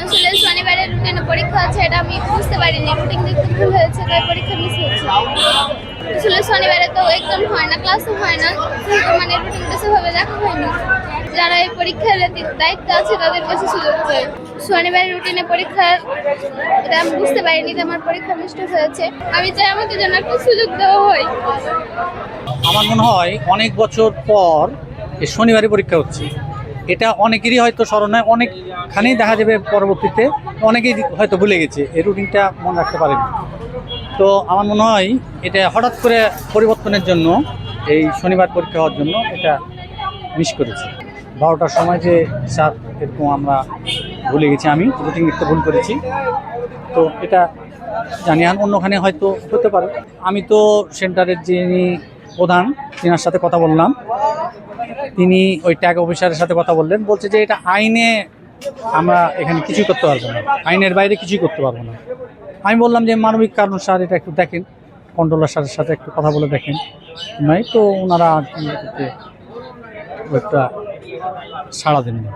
আসলে শনিবারের রুটিনে পরীক্ষা আছে, এটা আমি বুঝতে পারিনি। রুটিন দেখতে ভুল হয়েছে, তাই পরীক্ষা মিস হয়েছে। আসলে শনিবারে তো এক্সাম হয় না, ক্লাসও হয় না, মানে রুটিনটা সেভাবে দেখা হয়নি। যারা এই পরীক্ষার দায়িত্ব আছে তাদের কাছে সুযোগ চাই। শনিবারের রুটিনে পরীক্ষা, এটা আমি বুঝতে পারিনি যে আমার পরীক্ষা মিষ্ট হয়েছে। আমি চাই আমাকে যেন একটা সুযোগ দেওয়া হয়। আমার মনে হয় অনেক বছর পর এই শনিবারে পরীক্ষা হচ্ছে, এটা অনেকেরই হয়তো স্মরণ হয়, অনেকখানি দেখা যাবে পরবর্তীতে অনেকেই হয়তো ভুলে গেছে, এই রুটিনটা মনে রাখতে পারেনি। তো আমার মনে হয় এটা হঠাৎ করে পরিবর্তনের জন্য, এই শনিবার পরীক্ষা হওয়ার জন্য এটা মিস করেছে। 12টার সময় যে স্যার এরকম আমরা ভুলে গেছি, আমি রুটিন লিখতে ভুল করেছি, তো এটা জানি আর অন্যখানে হয়তো হতে পারে। আমি তো সেন্টারের যিনি প্রধান তিনার সাথে কথা বললাম, তিনি ওই ট্যাগ অফিসারের সাথে কথা বললেন, বলছে যে এটা আইনে আমরা এখানে কিছুই করতে পারবো না, আইনের বাইরে কিছুই করতে পারবো না। আমি বললাম যে মানবিক কারণ স্যার, এটা একটু দেখেন, কন্ট্রোলার স্যারের সাথে একটু কথা বলে দেখেন। নয় তো ওনারা একটা সাড়া দেননি।